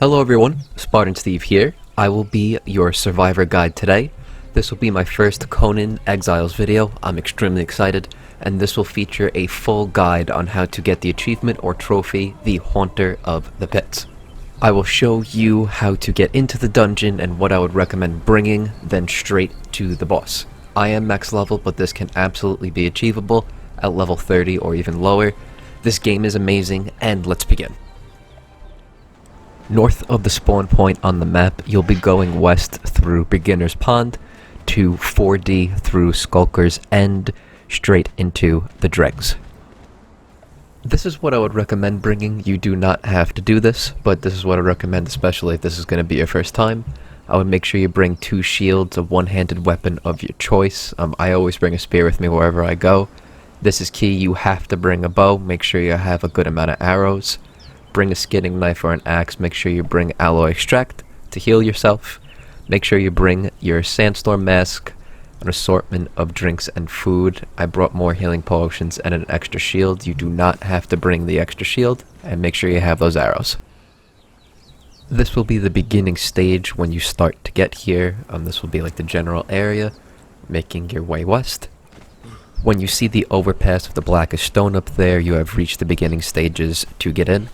Hello everyone, SpartanSteve here. I will be your survivor guide today. This will be my first Conan Exiles video. I'm extremely excited, and this will feature a full guide on how to get the achievement or trophy, the Haunter of the Pits. I will show you how to get into the dungeon and what I would recommend bringing, then straight to the boss. I am max level, but this can absolutely be achievable at level 30 or even lower. This game is amazing, and let's begin. North of the spawn point on the map, you'll be going west through Beginner's Pond to 4D through Skulker's End, straight into the dregs. This is what I would recommend bringing. You do not have to do this, but this is what I recommend, especially if this is going to be your first time. I would make sure you bring 2 shields, a one-handed weapon of your choice. I always bring a spear with me wherever I go. This is key. You have to bring a bow. Make sure you have a good amount of arrows. Bring a skinning knife or an axe. Make sure you bring alloy extract to heal yourself. Make sure you bring your sandstorm mask, an assortment of drinks and food. I brought more healing potions and an extra shield. You do not have to bring the extra shield, and make sure you have those arrows. This will be the beginning stage when you start to get here. This will be like the general area, making your way west. When you see the overpass of the blackest stone up there, you have reached the beginning stages to get in.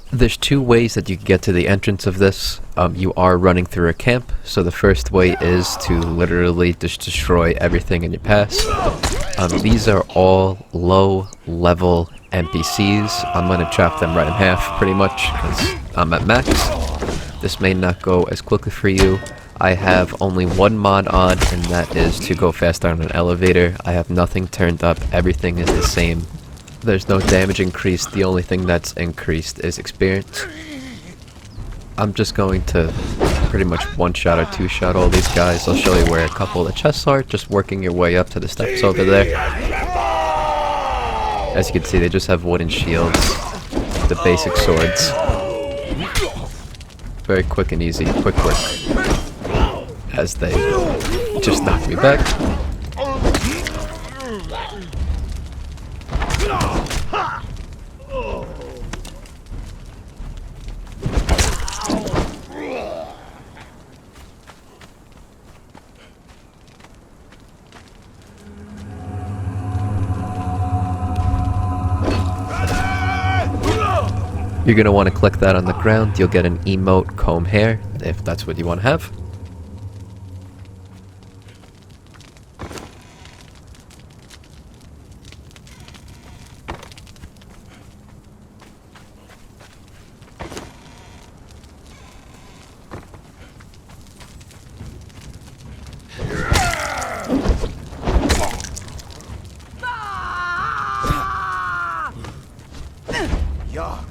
There's 2 ways that you can get to the entrance of this. You are running through a camp, so the first way is to literally just destroy everything in your pass. These are all low-level NPCs. I'm gonna chop them right in half, pretty much, because I'm at max. This may not go as quickly for you. I have only one mod on, and that is to go faster on an elevator. I have nothing turned up, everything is the same. There's no damage increase, the only thing that's increased is experience. I'm just going to pretty much one-shot or 2-shot all these guys. I'll show you where a couple of the chests are, just working your way up to the steps over there. As you can see, they just have wooden shields, the basic swords. Very quick and easy, quick work. As they just knocked me back. You're going to want to click that on the ground. You'll get an emote comb hair, if that's what you want to have.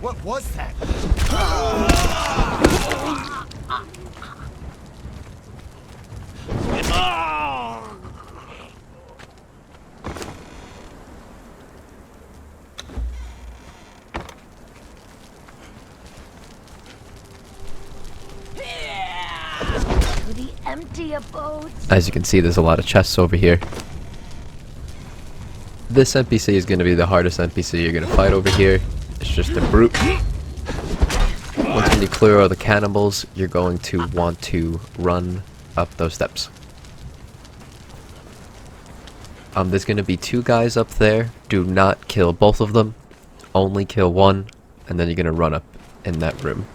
What was that? The empty abode. As you can see, there's a lot of chests over here. This NPC is going to be the hardest NPC you're going to fight over here. It's just a brute. Once when you clear all the cannibals, you're going to want to run up those steps. There's going to be 2 guys up there. Do not kill both of them. Only kill one, and then you're going to run up in that room.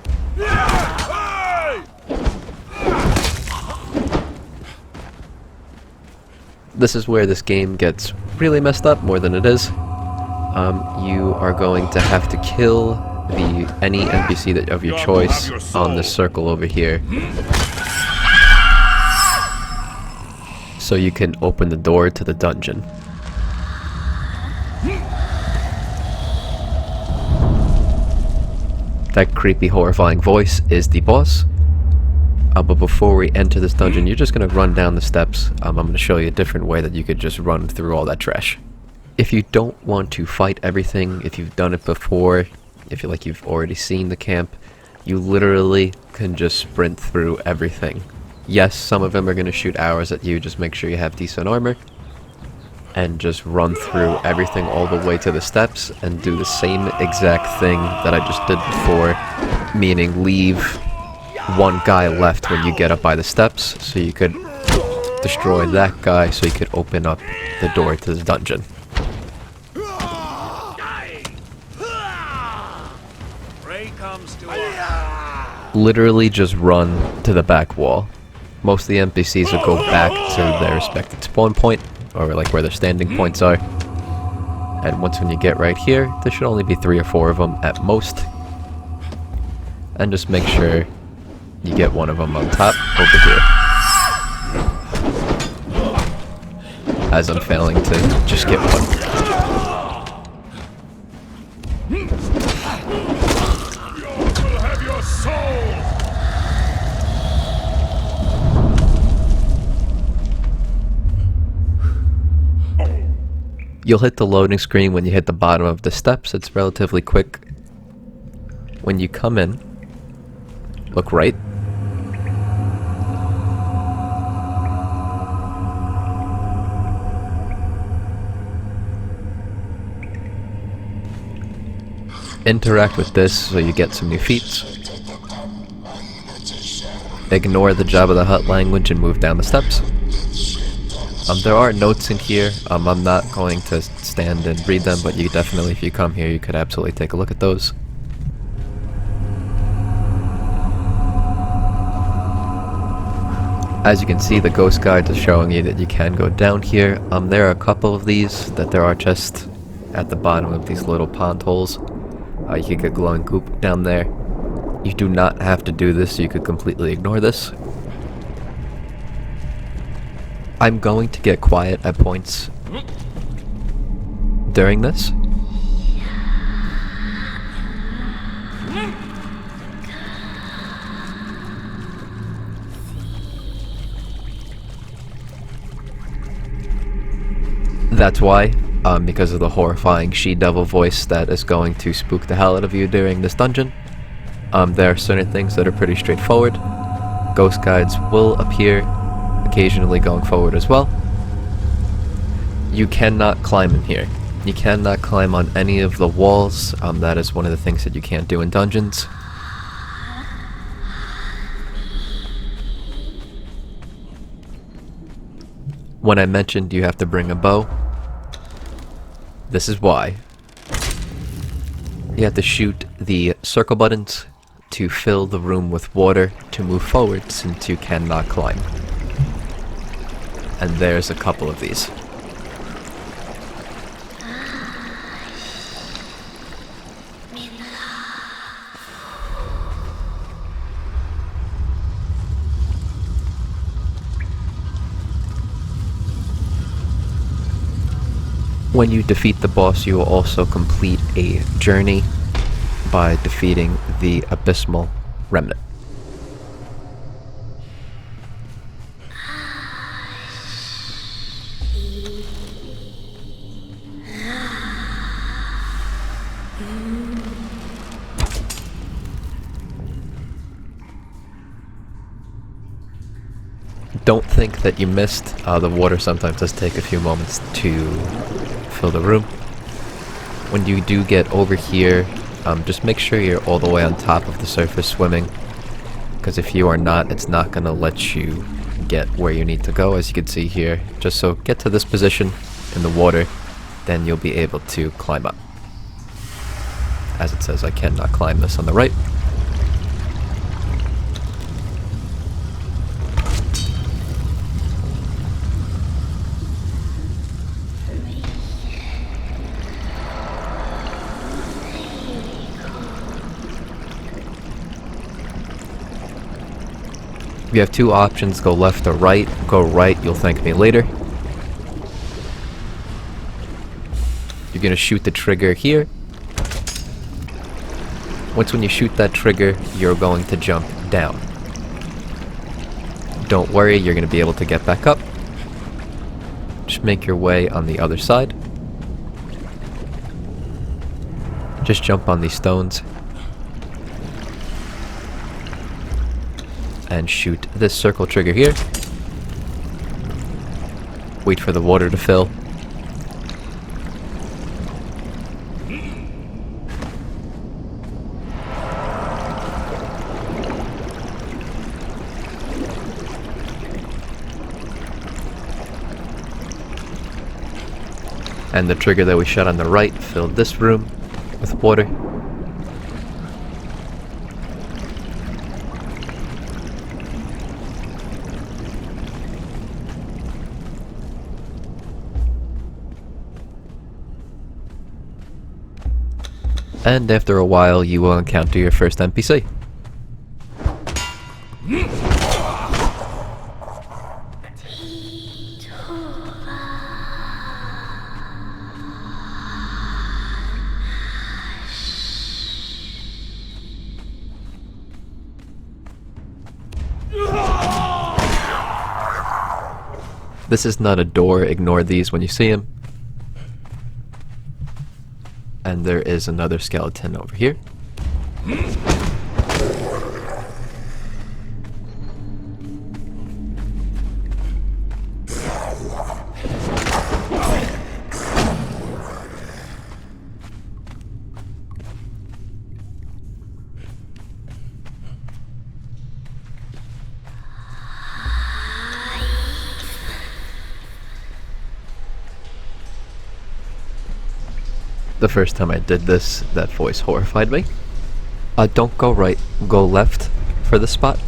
This is where this game gets really messed up more than it is. You are going to have to kill any NPC of your choice on this circle over here, so you can open the door to the dungeon. That creepy, horrifying voice is the boss. But before we enter this dungeon, you're just going to run down the steps. I'm going to show you a different way that you could just run through all that trash. If you don't want to fight everything, if you've done it before, if you've already seen the camp, you literally can just sprint through everything. Yes, some of them are going to shoot arrows at you, just make sure you have decent armor. And just run through everything all the way to the steps and do the same exact thing that I just did before, meaning leave one guy left when you get up by the steps, so you could destroy that guy so you could open up the door to the dungeon. Literally just run to the back wall. Most of the NPCs will go back to their respected spawn point, or like where their standing points are. And once when you get right here, there should only be 3 or 4 of them at most. And just make sure you get one of them on top over here. As I'm failing to just get one. You'll hit the loading screen when you hit the bottom of the steps. It's relatively quick. When you come in, look right. Interact with this so you get some new feats. Ignore the Jabba the Hutt language and move down the steps. There are notes in here. I'm not going to stand and read them, but you definitely, if you come here, you could absolutely take a look at those. As you can see, the ghost guide is showing you that you can go down here. There are a couple of these that there are just at the bottom of these little pond holes. You could get glowing goop down there. You do not have to do this, so you could completely ignore this. I'm going to get quiet at points during this. That's why, because of the horrifying she-devil voice that is going to spook the hell out of you during this dungeon. There are certain things that are pretty straightforward. Ghost guides will appear occasionally going forward as well. You cannot climb in here. You cannot climb on any of the walls. That is one of the things that you can't do in dungeons. When I mentioned you have to bring a bow, this is why. You have to shoot the circle buttons to fill the room with water to move forward, since you cannot climb. And there's a couple of these. When you defeat the boss, you will also complete a journey by defeating the Abysmal Remnant. Don't think that you missed. The water sometimes does take a few moments to fill the room. When you do get over here, just make sure you're all the way on top of the surface swimming, because if you are not, it's not going to let you get where you need to go, as you can see here. Just so get to this position in the water, then you'll be able to climb up. As it says, I cannot climb this on the right. You have two options, go left or right. Go right, you'll thank me later. You're gonna shoot the trigger here. Once when you shoot that trigger, you're going to jump down. Don't worry, you're gonna be able to get back up. Just make your way on the other side. Just jump on these stones. And shoot this circle trigger here. Wait for the water to fill. And the trigger that we shot on the right filled this room with water. And after a while, you will encounter your first NPC. This is not a door, ignore these when you see him. And there is another skeleton over here. The first time I did this, that voice horrified me. Don't go right, go left for this spot.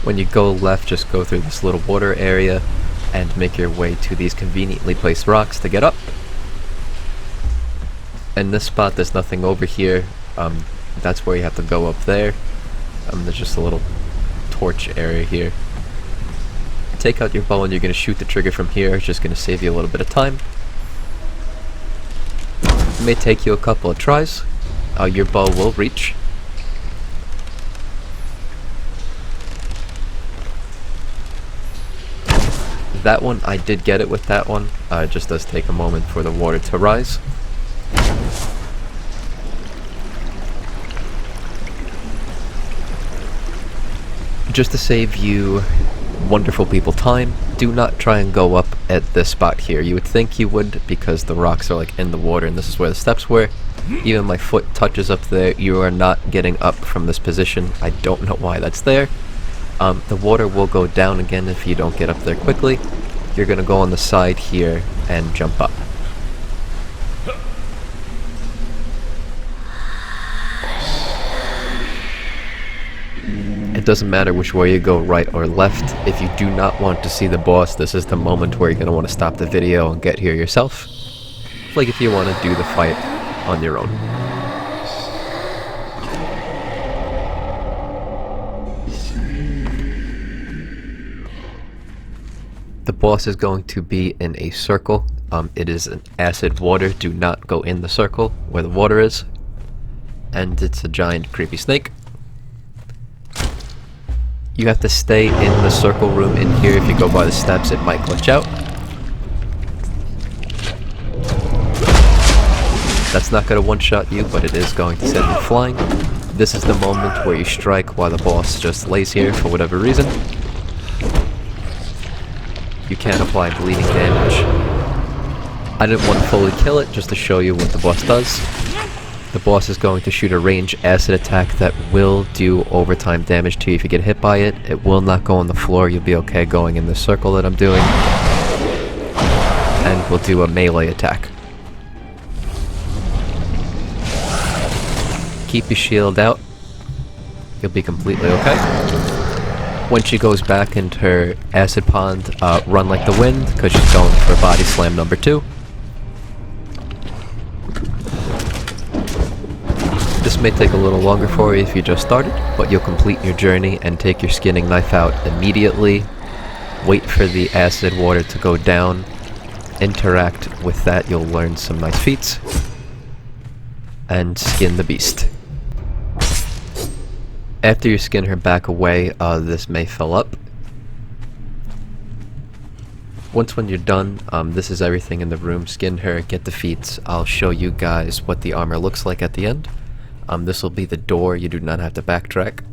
When you go left, just go through this little water area and make your way to these conveniently placed rocks to get up. In this spot, there's nothing over here. That's where you have to go up there. There's just a little torch area here. Take out your bow and you're going to shoot the trigger from here. It's just going to save you a little bit of time. It may take you a couple of tries. Your bow will reach. That one, I did get it with that one. It just does take a moment for the water to rise. Just to save you wonderful people time, do not try and go up at this spot here. You would think you would because the rocks are like in the water and this is where the steps were. Even my foot touches up there. You are not getting up from this position. I don't know why that's there. The water will go down again if you don't get up there quickly. You're gonna go on the side here and jump up. It doesn't matter which way you go, right or left. If you do not want to see the boss, this is the moment where you're going to want to stop the video and get here yourself. Like if you want to do the fight on your own. The boss is going to be in a circle. It is an acid water. Do not go in the circle where the water is. And it's a giant creepy snake. You have to stay in the circle room in here. If you go by the steps, it might glitch out. That's not going to one-shot you, but it is going to send you flying. This is the moment where you strike while the boss just lays here for whatever reason. You can apply bleeding damage. I didn't want to fully kill it, just to show you what the boss does. The boss is going to shoot a range acid attack that will do overtime damage to you if you get hit by it. It will not go on the floor. You'll be okay going in the circle that I'm doing. And we'll do a melee attack. Keep your shield out. You'll be completely okay. When she goes back into her acid pond, run like the wind, because she's going for body slam number 2. This may take a little longer for you if you just started, but you'll complete your journey and take your skinning knife out immediately. Wait for the acid water to go down. Interact with that, you'll learn some nice feats. And skin the beast. After you skin her back away, this may fill up. When you're done, this is everything in the room. Skin her, get the feats. I'll show you guys what the armor looks like at the end. This will be the door. You do not have to backtrack.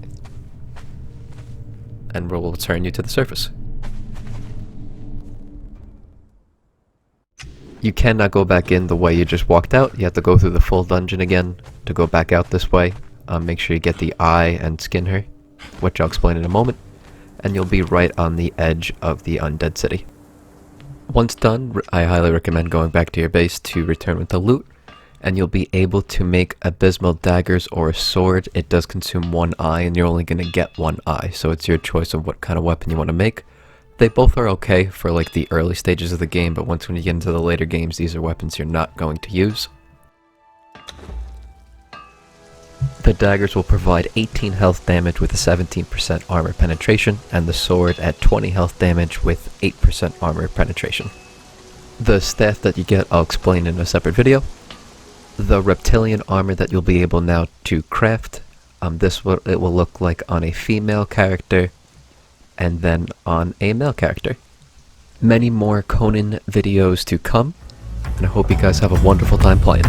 And we'll return you to the surface. You cannot go back in the way you just walked out. You have to go through the full dungeon again to go back out this way. Make sure you get the eye and skin her. which I'll explain in a moment, and you'll be right on the edge of the undead city. Once done, I highly recommend going back to your base to return with the loot, and you'll be able to make abysmal daggers or a sword. It does consume 1 eye, and you're only going to get 1 eye, so it's your choice of what kind of weapon you want to make. They both are okay for like the early stages of the game, but when you get into the later games, these are weapons you're not going to use. The daggers will provide 18 health damage with a 17% armor penetration, and the sword at 20 health damage with 8% armor penetration. The staff that you get I'll explain in a separate video. The reptilian armor that you'll be able now to craft, it will look like on a female character, and then on a male character. Many more Conan videos to come, and I hope you guys have a wonderful time playing.